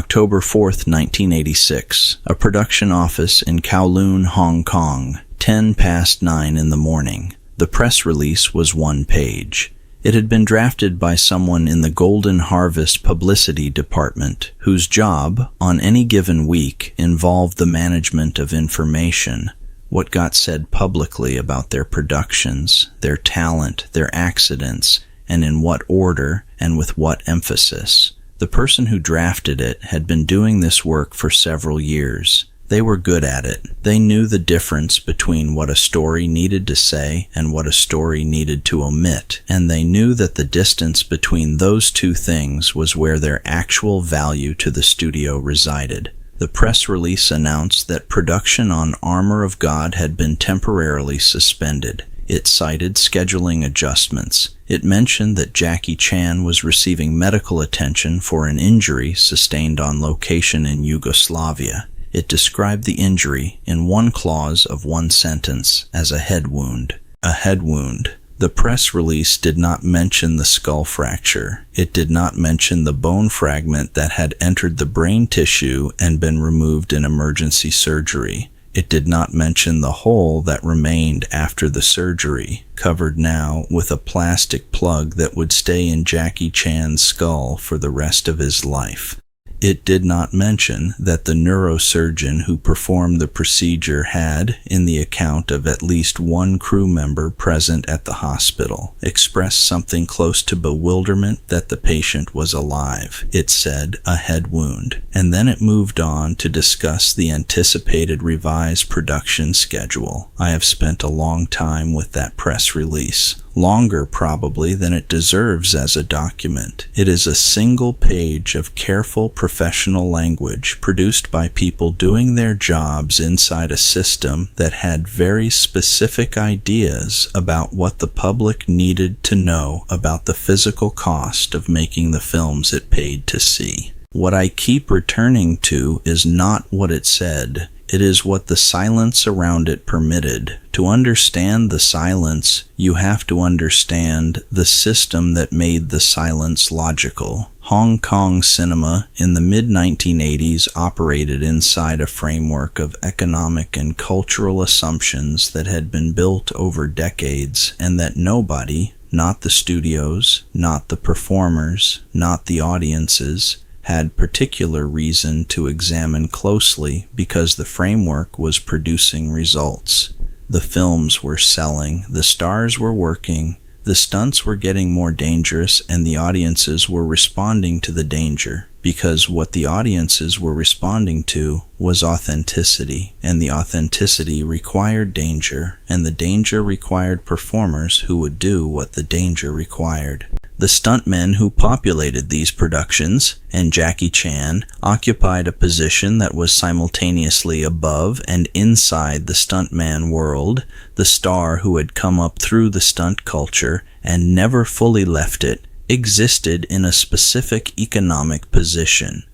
October 4, 1986, a production office in Kowloon, Hong Kong, 9:10 in the morning. The press release was one page. It had been drafted by someone in the Golden Harvest publicity department, whose job, on any given week, involved the management of information, what got said publicly about their productions, their talent, their accidents, and in what order and with what emphasis. The person who drafted it had been doing this work for several years. They were good at it. They knew the difference between what a story needed to say and what a story needed to omit, and they knew that the distance between those two things was where their actual value to the studio resided. The press release announced that production on Armour of God had been temporarily suspended. It cited scheduling adjustments. It mentioned that Jackie Chan was receiving medical attention for an injury sustained on location in Yugoslavia. It described the injury in one clause of one sentence as a head wound. A head wound. The press release did not mention the skull fracture. It did not mention the bone fragment that had entered the brain tissue and been removed in emergency surgery. It did not mention the hole that remained after the surgery, covered now with a plastic plug that would stay in Jackie Chan's skull for the rest of his life. It did not mention that the neurosurgeon who performed the procedure had, in the account of at least one crew member present at the hospital, expressed something close to bewilderment that the patient was alive. It said a head wound, and then it moved on to discuss the anticipated revised production schedule. I have spent a long time with that press release. Longer probably than it deserves as a document. It is a single page of careful professional language produced by people doing their jobs inside a system that had very specific ideas about what the public needed to know about the physical cost of making the films it paid to see. What I keep returning to is not what it said. It is what the silence around it permitted. To understand the silence, you have to understand the system that made the silence logical. Hong Kong cinema in the mid-1980s operated inside a framework of economic and cultural assumptions that had been built over decades and that nobody, not the studios, not the performers, not the audiences, had particular reason to examine closely because the framework was producing results. The films were selling, the stars were working, the stunts were getting more dangerous, and the audiences were responding to the danger, because what the audiences were responding to was authenticity, and the authenticity required danger, and the danger required performers who would do what the danger required. The stuntmen who populated these productions, and Jackie Chan, occupied a position that was simultaneously above and inside the stuntman world. The star who had come up through the stunt culture and never fully left it, existed in a specific economic position.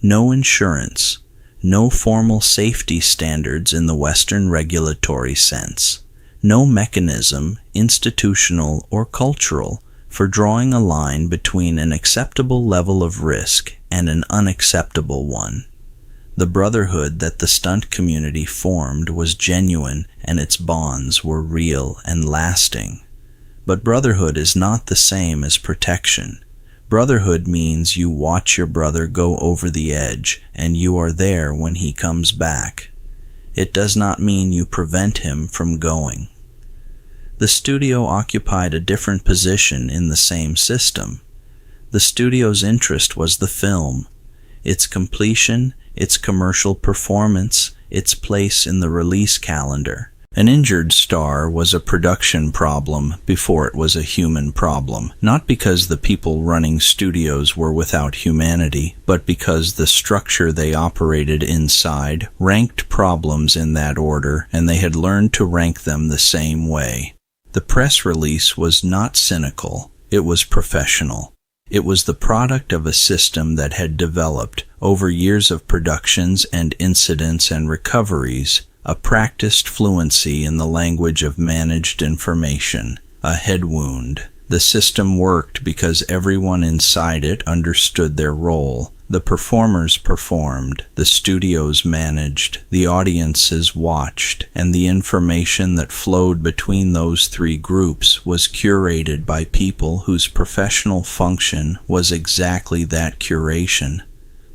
No insurance, no formal safety standards in the Western regulatory sense, no mechanism, institutional or cultural, for drawing a line between an acceptable level of risk and an unacceptable one. The brotherhood that the stunt community formed was genuine and its bonds were real and lasting. But brotherhood is not the same as protection. Brotherhood means you watch your brother go over the edge and you are there when he comes back. It does not mean you prevent him from going. The studio occupied a different position in the same system. The studio's interest was the film, its completion, its commercial performance, its place in the release calendar. An injured star was a production problem before it was a human problem, not because the people running studios were without humanity, but because the structure they operated inside ranked problems in that order, and they had learned to rank them the same way. The press release was not cynical, it was professional. It was the product of a system that had developed, over years of productions and incidents and recoveries, a practiced fluency in the language of managed information, a head wound. The system worked because everyone inside it understood their role. The performers performed, the studios managed, the audiences watched, and the information that flowed between those three groups was curated by people whose professional function was exactly that curation.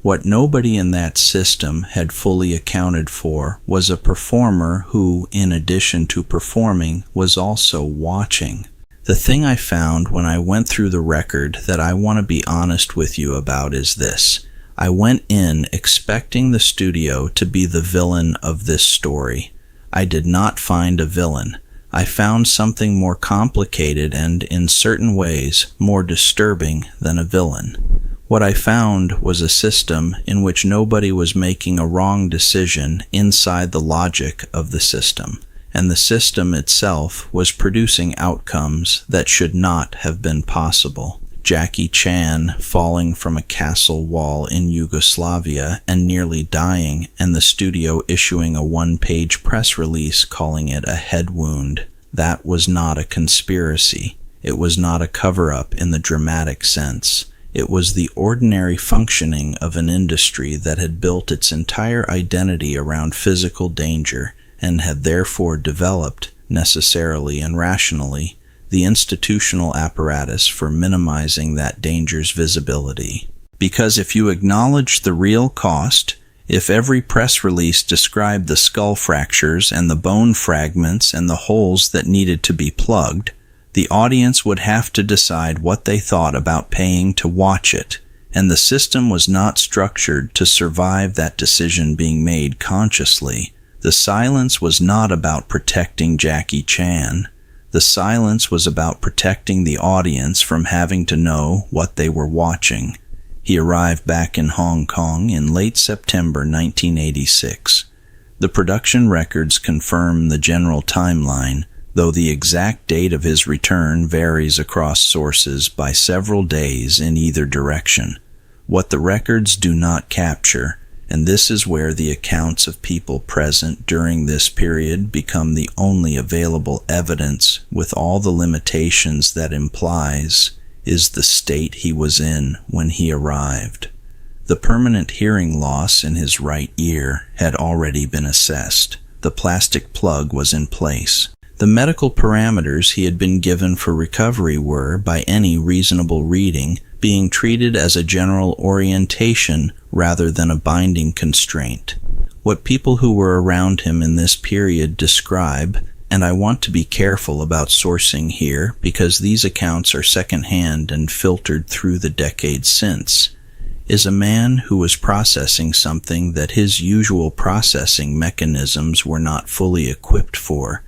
What nobody in that system had fully accounted for was a performer who, in addition to performing, was also watching. The thing I found when I went through the record that I want to be honest with you about is this. I went in expecting the studio to be the villain of this story. I did not find a villain. I found something more complicated and, in certain ways, more disturbing than a villain. What I found was a system in which nobody was making a wrong decision inside the logic of the system, and the system itself was producing outcomes that should not have been possible. Jackie Chan falling from a castle wall in Yugoslavia and nearly dying, and the studio issuing a one-page press release calling it a head wound. That was not a conspiracy. It was not a cover-up in the dramatic sense. It was the ordinary functioning of an industry that had built its entire identity around physical danger and had therefore developed, necessarily and rationally, the institutional apparatus for minimizing that danger's visibility. Because if you acknowledge the real cost, if every press release described the skull fractures and the bone fragments and the holes that needed to be plugged, the audience would have to decide what they thought about paying to watch it, and the system was not structured to survive that decision being made consciously. The silence was not about protecting Jackie Chan. The silence was about protecting the audience from having to know what they were watching. He arrived back in Hong Kong in late September 1986. The production records confirm the general timeline, though the exact date of his return varies across sources by several days in either direction. What the records do not capture, and this is where the accounts of people present during this period become the only available evidence with all the limitations that implies, is the state he was in when he arrived. The permanent hearing loss in his right ear had already been assessed. The plastic plug was in place. The medical parameters he had been given for recovery were, by any reasonable reading, being treated as a general orientation rather than a binding constraint. What people who were around him in this period describe, and I want to be careful about sourcing here because these accounts are secondhand and filtered through the decades since, is a man who was processing something that his usual processing mechanisms were not fully equipped for.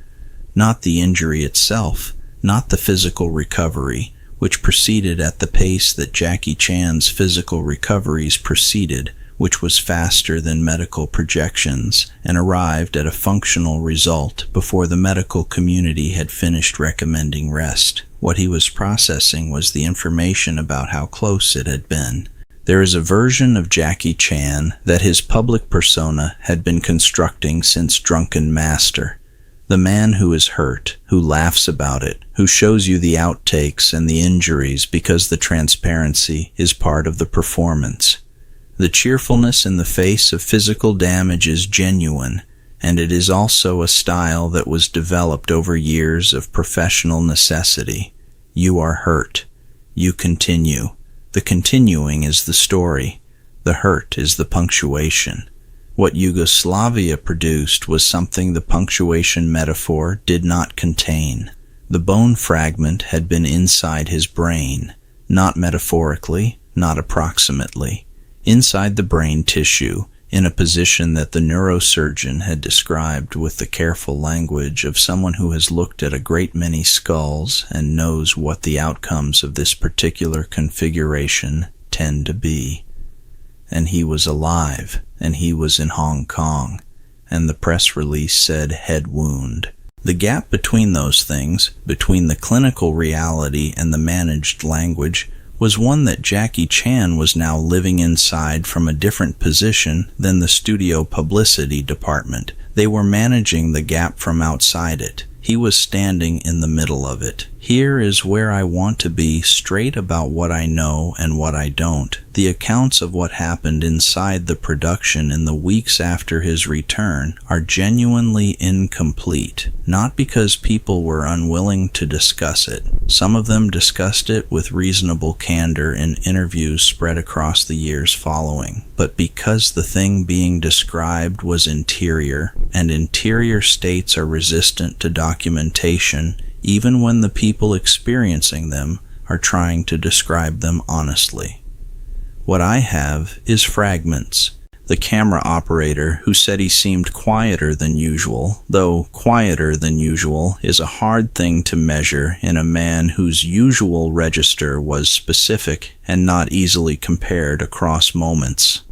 Not the injury itself, not the physical recovery, which proceeded at the pace that Jackie Chan's physical recoveries proceeded, which was faster than medical projections, and arrived at a functional result before the medical community had finished recommending rest. What he was processing was the information about how close it had been. There is a version of Jackie Chan that his public persona had been constructing since Drunken Master. The man who is hurt, who laughs about it, who shows you the outtakes and the injuries because the transparency is part of the performance. The cheerfulness in the face of physical damage is genuine, and it is also a style that was developed over years of professional necessity. You are hurt. You continue. The continuing is the story. The hurt is the punctuation. What Yugoslavia produced was something the punctuation metaphor did not contain. The bone fragment had been inside his brain, not metaphorically, not approximately. Inside the brain tissue, in a position that the neurosurgeon had described with the careful language of someone who has looked at a great many skulls and knows what the outcomes of this particular configuration tend to be. And he was alive, and he was in Hong Kong, and the press release said head wound. The gap between those things, between the clinical reality and the managed language, was one that Jackie Chan was now living inside from a different position than the studio publicity department. They were managing the gap from outside it. He was standing in the middle of it. Here is where I want to be straight about what I know and what I don't. The accounts of what happened inside the production in the weeks after his return are genuinely incomplete, not because people were unwilling to discuss it. Some of them discussed it with reasonable candor in interviews spread across the years following, but because the thing being described was interior, and interior states are resistant to documentation, even when the people experiencing them are trying to describe them honestly. What I have is fragments. The camera operator who said he seemed quieter than usual, though quieter than usual is a hard thing to measure in a man whose usual register was specific and not easily compared across moments.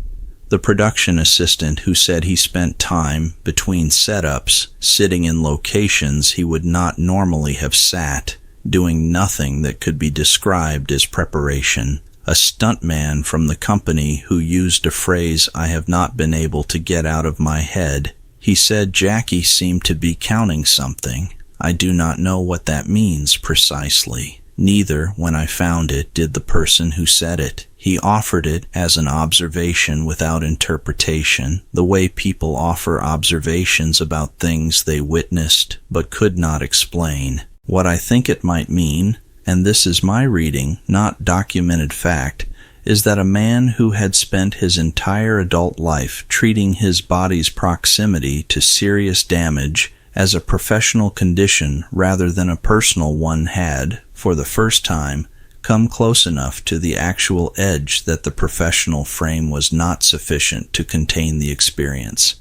The production assistant who said he spent time between setups, sitting in locations he would not normally have sat, doing nothing that could be described as preparation. A stuntman from the company who used a phrase I have not been able to get out of my head. He said Jackie seemed to be counting something. I do not know what that means precisely. Neither, when I found it, did the person who said it. He offered it as an observation without interpretation, the way people offer observations about things they witnessed but could not explain. What I think it might mean, and this is my reading, not documented fact, is that a man who had spent his entire adult life treating his body's proximity to serious damage as a professional condition rather than a personal one had, for the first time, come close enough to the actual edge that the professional frame was not sufficient to contain the experience.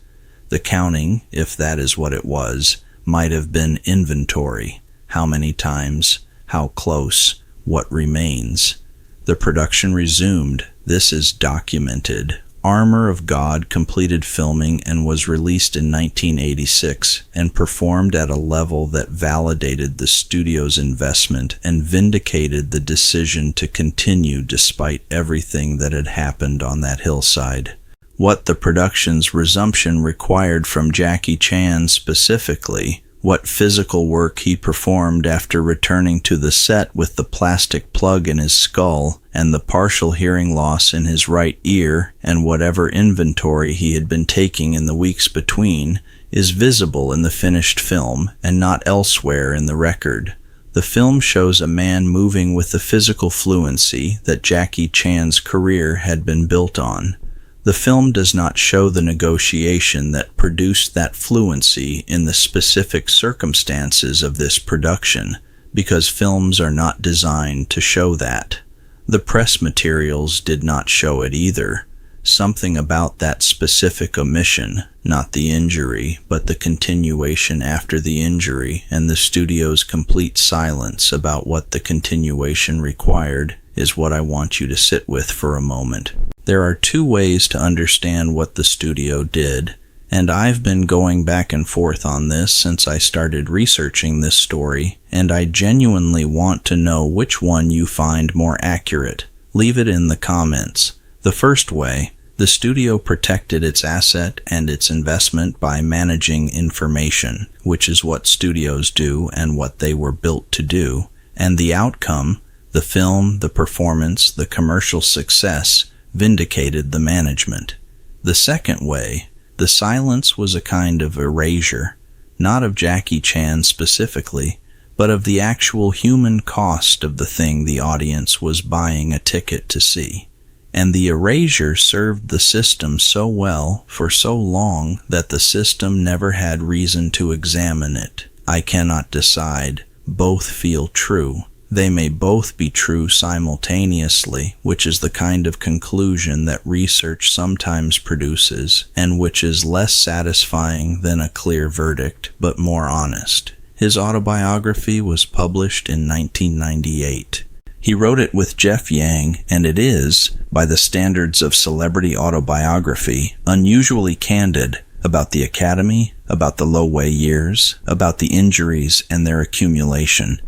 The counting, if that is what it was, might have been inventory. How many times? How close? What remains? The production resumed. This is documented. Armour of God completed filming and was released in 1986 and performed at a level that validated the studio's investment and vindicated the decision to continue despite everything that had happened on that hillside. What the production's resumption required from Jackie Chan specifically, what physical work he performed after returning to the set with the plastic plug in his skull and the partial hearing loss in his right ear, and whatever inventory he had been taking in the weeks between, is visible in the finished film and not elsewhere in the record. The film shows a man moving with the physical fluency that Jackie Chan's career had been built on. The film does not show the negotiation that produced that fluency in the specific circumstances of this production, because films are not designed to show that. The press materials did not show it either. Something about that specific omission, not the injury, but the continuation after the injury and the studio's complete silence about what the continuation required, is what I want you to sit with for a moment. There are two ways to understand what the studio did, and I've been going back and forth on this since I started researching this story, and I genuinely want to know which one you find more accurate. Leave it in the comments. The first way, the studio protected its asset and its investment by managing information, which is what studios do and what they were built to do, and the outcome, the film, the performance, the commercial success, vindicated the management. The second way, the silence was a kind of erasure, not of Jackie Chan specifically, but of the actual human cost of the thing the audience was buying a ticket to see. And the erasure served the system so well for so long that the system never had reason to examine it. I cannot decide. Both feel true. They may both be true simultaneously, which is the kind of conclusion that research sometimes produces, and which is less satisfying than a clear verdict, but more honest. His autobiography was published in 1998. He wrote it with Jeff Yang, and it is, by the standards of celebrity autobiography, unusually candid about the academy, about the low-way years, about the injuries and their accumulation.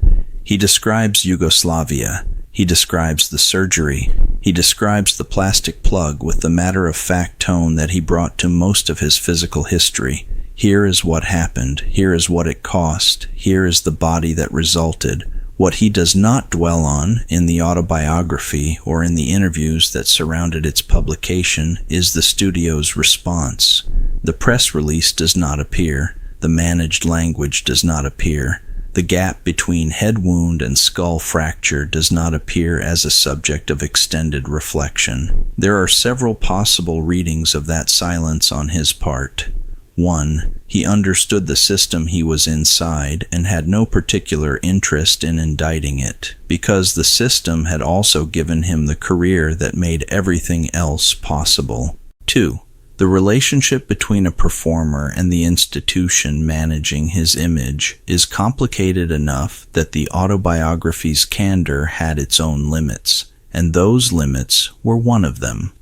He describes Yugoslavia. He describes the surgery. He describes the plastic plug with the matter-of-fact tone that he brought to most of his physical history. Here is what happened. Here is what it cost. Here is the body that resulted. What he does not dwell on in the autobiography or in the interviews that surrounded its publication is the studio's response. The press release does not appear. The managed language does not appear. The gap between head wound and skull fracture does not appear as a subject of extended reflection. There are several possible readings of that silence on his part. 1. He understood the system he was inside and had no particular interest in indicting it, because the system had also given him the career that made everything else possible. 2. The relationship between a performer and the institution managing his image is complicated enough that the autobiography's candor had its own limits, and those limits were one of them.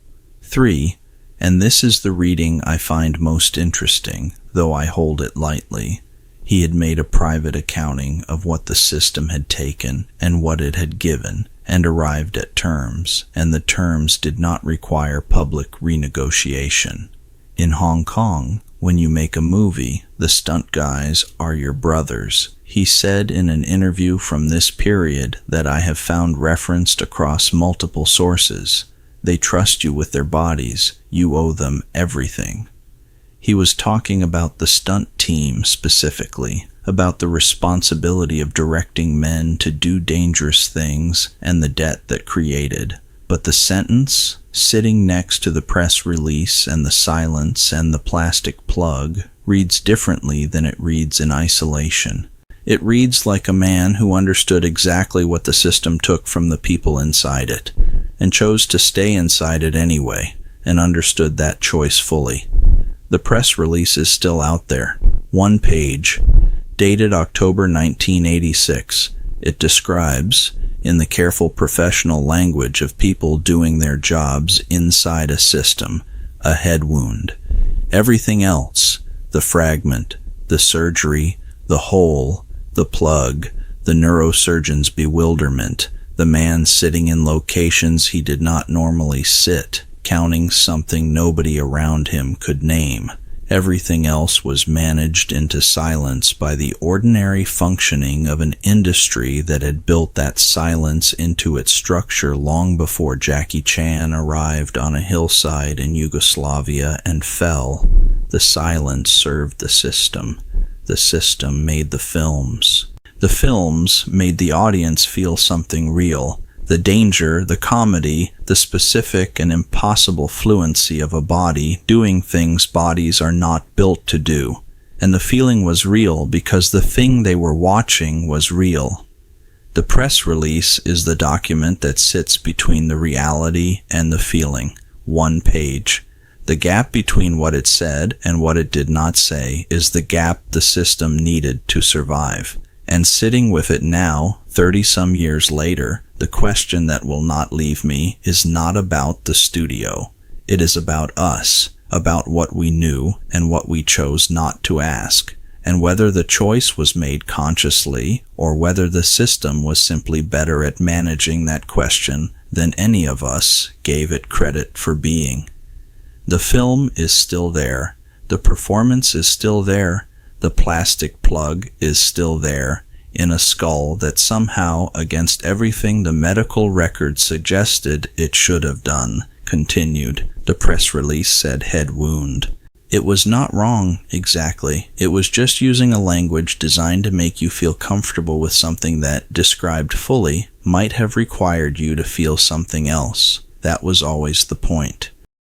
3. And this is the reading I find most interesting, though I hold it lightly. He had made a private accounting of what the system had taken and what it had given, and arrived at terms, and the terms did not require public renegotiation. In Hong Kong, when you make a movie, the stunt guys are your brothers. He said in an interview from this period that I have found referenced across multiple sources. They trust you with their bodies. You owe them everything. He was talking about the stunt team specifically, about the responsibility of directing men to do dangerous things and the debt that created. But the sentence, sitting next to the press release and the silence and the plastic plug, reads differently than it reads in isolation. It reads like a man who understood exactly what the system took from the people inside it, and chose to stay inside it anyway, and understood that choice fully. The press release is still out there. 1 page, dated October 1986. It describes, in the careful professional language of people doing their jobs inside a system, a head wound. Everything else, the fragment, the surgery, the hole, the plug, the neurosurgeon's bewilderment, the man sitting in locations he did not normally sit, counting something nobody around him could name. Everything else was managed into silence by the ordinary functioning of an industry that had built that silence into its structure long before Jackie Chan arrived on a hillside in Yugoslavia and fell. The silence served the system. The system made the films. The films made the audience feel something real. The danger, the comedy, the specific and impossible fluency of a body doing things bodies are not built to do. And the feeling was real because the thing they were watching was real. The press release is the document that sits between the reality and the feeling. 1 page. The gap between what it said and what it did not say is the gap the system needed to survive. And sitting with it now, 30-some years later, the question that will not leave me is not about the studio. It is about us, about what we knew and what we chose not to ask, and whether the choice was made consciously or whether the system was simply better at managing that question than any of us gave it credit for being. The film is still there. The performance is still there. The plastic plug is still there, in a skull that somehow, against everything the medical record suggested it should have done, continued. The press release said head wound. It was not wrong, exactly. It was just using a language designed to make you feel comfortable with something that, described fully, might have required you to feel something else. That was always the point.